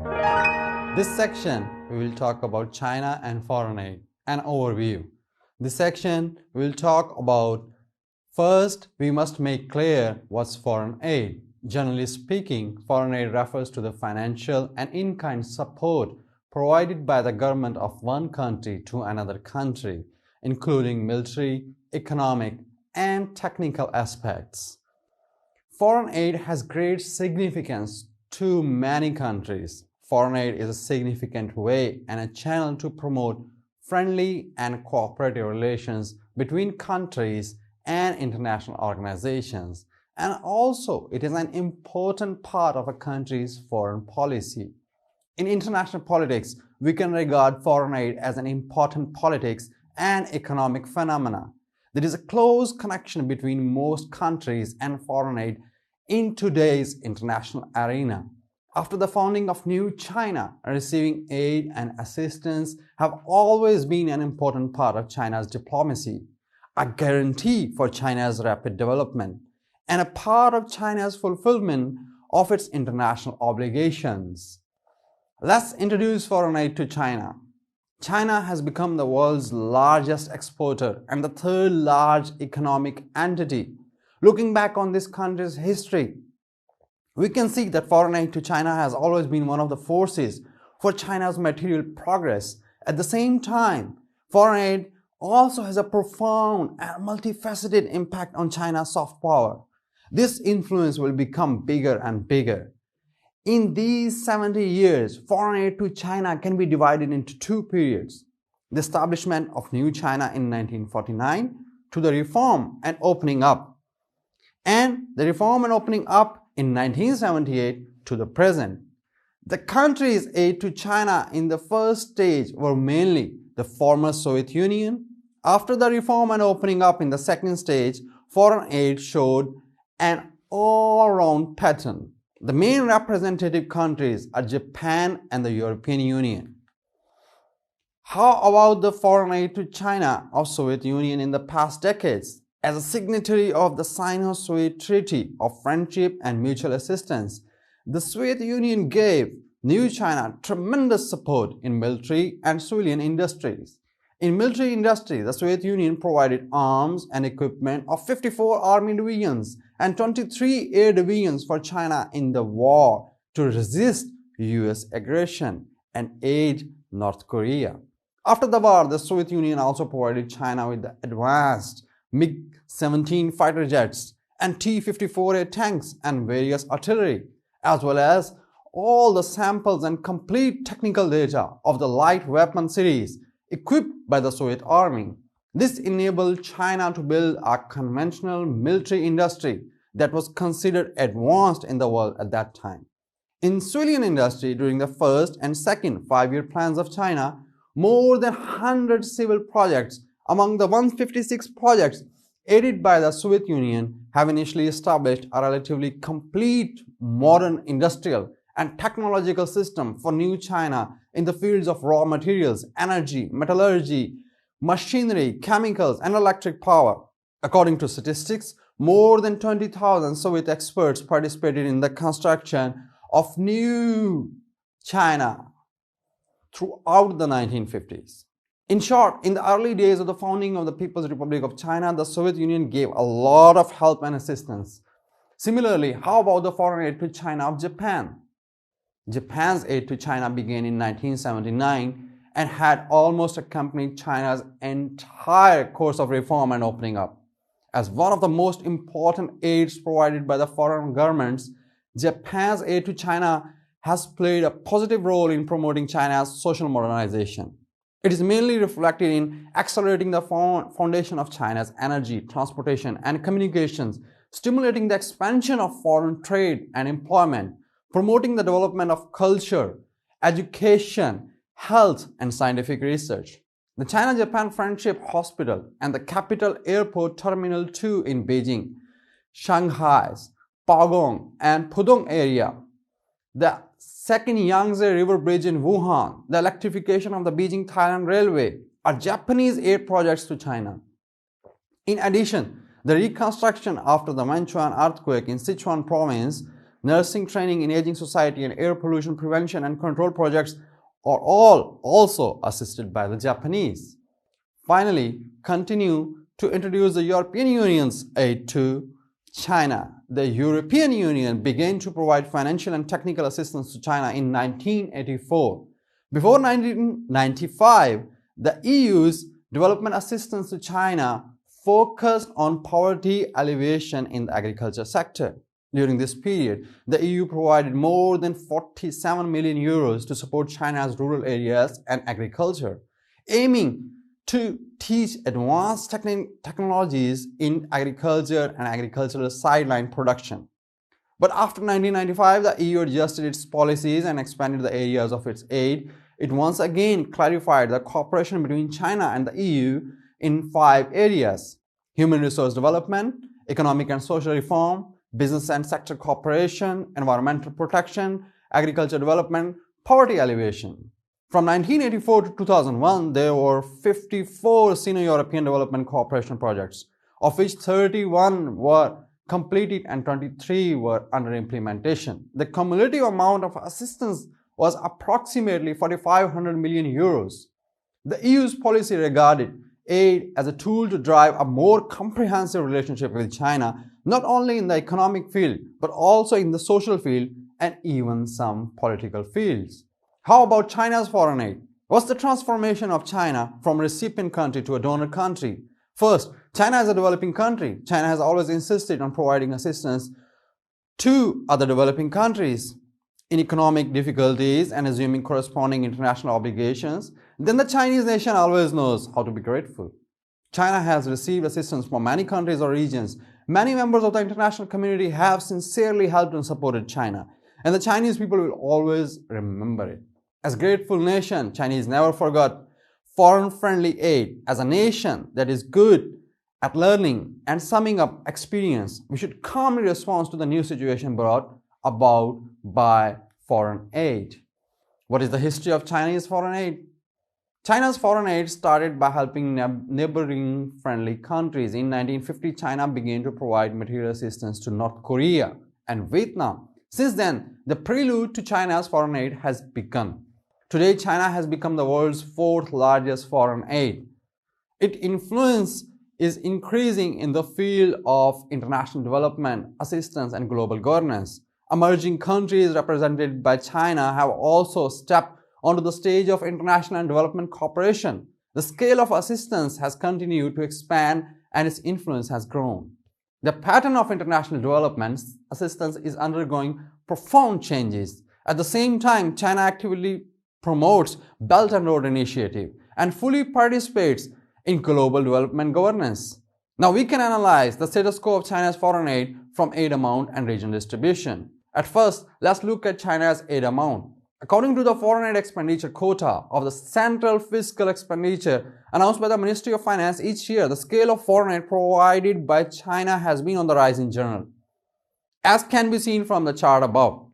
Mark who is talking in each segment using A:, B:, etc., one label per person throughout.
A: This section, we will talk about China and foreign aid, an overview. This section, we will talk about first, we must make clear what's foreign aid. Generally speaking, foreign aid refers to the financial and in-kind support provided by the government of one country to another country, including military, economic, and technical aspects. Foreign aid has great significance to many countries. Foreign aid is a significant way and a channel to promote friendly and cooperative relations between countries and international organizations, and also it is an important part of a country's foreign policy. In international politics, we can regard foreign aid as an important politics and economic phenomena. There is a close connection between most countries and foreign aid in today's international arena. After the founding of New China, receiving aid and assistance have always been an important part of China's diplomacy, a guarantee for China's rapid development, and a part of China's fulfillment of its international obligations. Let's introduce foreign aid to China. China has become the world's largest exporter and the third large economic entity. Looking back on this country's history, we can see that foreign aid to China has always been one of the forces for China's material progress. At the same time, foreign aid also has a profound and multifaceted impact on China's soft power. This influence will become bigger and bigger. In these 70 years, foreign aid to China can be divided into two periods: the establishment of New China in 1949 to the reform and opening up, and the reform and opening up in 1978 to the present. The country's aid to China in the first stage were mainly the former Soviet Union. After the reform and opening up in the second stage, foreign aid showed an all-round pattern. The main representative countries are Japan and the European Union. How about the foreign aid to China of Soviet Union in the past decades? As a signatory of the Sino-Soviet Treaty of Friendship and Mutual Assistance, the Soviet Union gave New China tremendous support in military and civilian industries. In military industry, the Soviet Union provided arms and equipment of 54 army divisions and 23 air divisions for China in the war to resist US aggression and aid North Korea. After the war, the Soviet Union also provided China with the advanced MiG-17 fighter jets and T-54A tanks and various artillery, as well as all the samples and complete technical data of the light weapon series equipped by the Soviet Army. This enabled China to build a conventional military industry that was considered advanced in the world at that time. In civilian industry, during the first and second five-year plans of China, more than 100 civil projects among the 156 projects aided by the Soviet Union have initially established a relatively complete modern industrial and technological system for New China in the fields of raw materials, energy, metallurgy, machinery, chemicals, and electric power. According to statistics, more than 20,000 Soviet experts participated in the construction of New China throughout the 1950s. In short, in the early days of the founding of the People's Republic of China, the Soviet Union gave a lot of help and assistance. Similarly, how about the foreign aid to China of Japan? Japan's aid to China began in 1979 and had almost accompanied China's entire course of reform and opening up. As one of the most important aids provided by the foreign governments, Japan's aid to China has played a positive role in promoting China's social modernization. It is mainly reflected in accelerating the foundation of China's energy, transportation, and communications, stimulating the expansion of foreign trade and employment, promoting the development of culture, education, health, and scientific research. The China-Japan Friendship Hospital and the Capital Airport Terminal 2 in Beijing, Shanghai's Pagong and Pudong area, the second Yangtze River Bridge in Wuhan, the electrification of the Beijing-Thailand Railway are Japanese aid projects to China. In addition, the reconstruction after the Wenchuan earthquake in Sichuan province, nursing training in aging society, and air pollution prevention and control projects are all also assisted by the Japanese. Finally, continue to introduce the European Union's aid to China. The European Union began to provide financial and technical assistance to China in 1984. Before 1995, the EU's development assistance to China focused on poverty alleviation in the agriculture sector. During this period, the EU provided more than 47 million euros to support China's rural areas and agriculture, aiming to teach advanced technologies in agriculture and agricultural sideline production. But after 1995, the EU adjusted its policies and expanded the areas of its aid. It once again clarified the cooperation between China and the EU in 5 areas: human resource development, economic and social reform, business and sector cooperation, environmental protection, agriculture development, poverty alleviation. From 1984 to 2001, there were 54 Sino-European development cooperation projects, of which 31 were completed and 23 were under implementation. The cumulative amount of assistance was approximately 4,500 million euros. The EU's policy regarded aid as a tool to drive a more comprehensive relationship with China, not only in the economic field, but also in the social field and even some political fields. How about China's foreign aid? What's the transformation of China from a recipient country to a donor country? First, China is a developing country. China has always insisted on providing assistance to other developing countries in economic difficulties and assuming corresponding international obligations. Then the Chinese nation always knows how to be grateful. China has received assistance from many countries or regions. Many members of the international community have sincerely helped and supported China, and the Chinese people will always remember it. As a grateful nation, Chinese never forgot foreign-friendly aid. As a nation that is good at learning and summing up experience, we should calmly respond to the new situation brought about by foreign aid. What is the history of Chinese foreign aid? China's foreign aid started by helping neighboring friendly countries. In 1950, China began to provide material assistance to North Korea and Vietnam. Since then, the prelude to China's foreign aid has begun. Today, China has become the world's 4th largest foreign aid. Its influence is increasing in the field of international development, assistance, and global governance. Emerging countries represented by China have also stepped onto the stage of international and development cooperation. The scale of assistance has continued to expand and its influence has grown. The pattern of international development assistance is undergoing profound changes. At the same time, China actively promotes Belt and Road Initiative and fully participates in global development governance. Now we can analyze the status quo of China's foreign aid from aid amount and regional distribution. At first, let's look at China's aid amount. According to the foreign aid expenditure quota of the Central Fiscal Expenditure announced by the Ministry of Finance each year, the scale of foreign aid provided by China has been on the rise in general, as can be seen from the chart above.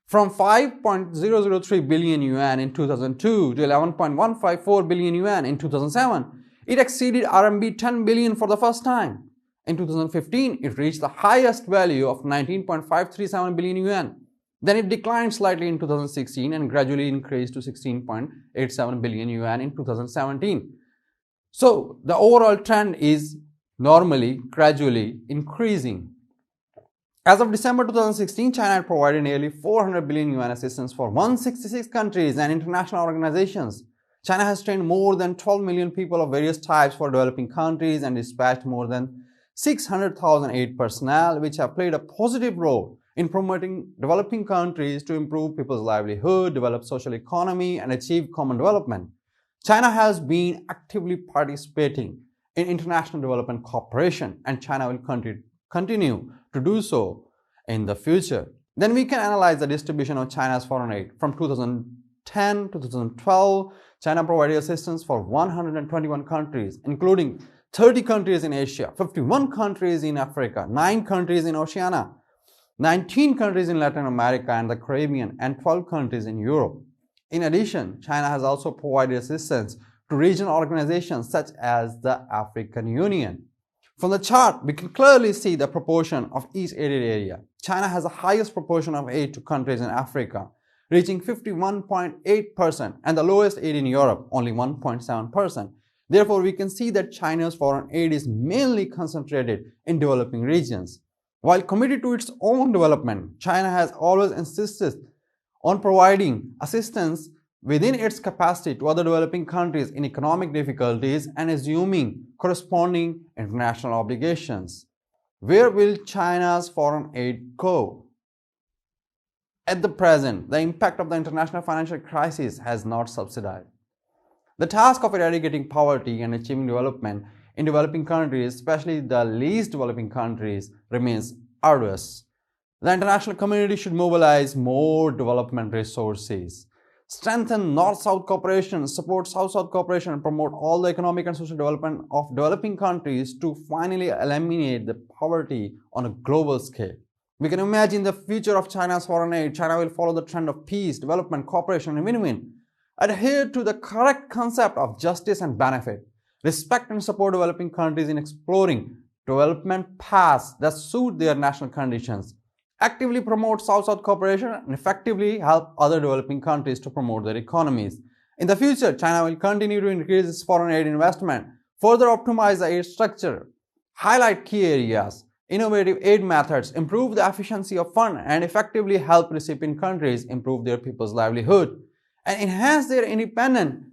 A: From 5.003 billion yuan in 2002 to 11.154 billion yuan in 2007, it exceeded RMB 10 billion for the first time. In 2015, it reached the highest value of 19.537 billion yuan. Then it declined slightly in 2016 and gradually increased to 16.87 billion yuan in 2017. So the overall trend is normally gradually increasing. As of December 2016, China had provided nearly 400 billion yuan assistance for 166 countries and international organizations. China has trained more than 12 million people of various types for developing countries and dispatched more than 600,000 aid personnel, which have played a positive role in promoting developing countries to improve people's livelihood, develop social economy, and achieve common development. China has been actively participating in international development cooperation, and China will continue to do so in the future. Then we can analyze the distribution of China's foreign aid. From 2010 to 2012, China provided assistance for 121 countries, including 30 countries in Asia, 51 countries in Africa, 9 countries in Oceania, 19 countries in Latin America and the Caribbean, and 12 countries in Europe. In addition, China has also provided assistance to regional organizations such as the African Union. From the chart, we can clearly see the proportion of each aided area. China has the highest proportion of aid to countries in Africa, reaching 51.8%, and the lowest aid in Europe, only 1.7%. Therefore, we can see that China's foreign aid is mainly concentrated in developing regions. While committed to its own development, China has always insisted on providing assistance within its capacity to other developing countries in economic difficulties and assuming corresponding international obligations. Where will China's foreign aid go? At the present, the impact of the international financial crisis has not subsided. The task of eradicating poverty and achieving development in developing countries, especially the least developing countries, remains arduous. The international community should mobilize more development resources, strengthen North-South cooperation, support South-South cooperation, and promote all the economic and social development of developing countries to finally eliminate the poverty on a global scale. We can imagine the future of China's foreign aid. China will follow the trend of peace, development, cooperation, and win-win. Adhere to the correct concept of justice and benefit. Respect and support developing countries in exploring development paths that suit their national conditions. Actively promote South-South cooperation and effectively help other developing countries to promote their economies. In the future, China will continue to increase its foreign aid investment, further optimize the aid structure, highlight key areas, innovative aid methods, improve the efficiency of fund, and effectively help recipient countries improve their people's livelihood and enhance their independent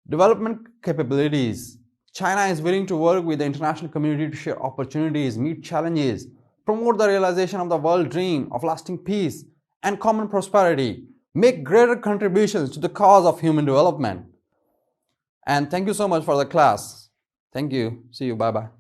A: development capabilities. China is willing to work with the international community to share opportunities, meet challenges, promote the realization of the world dream of lasting peace and common prosperity, make greater contributions to the cause of human development. And thank you so much for the class. Thank you. See you. Bye-bye.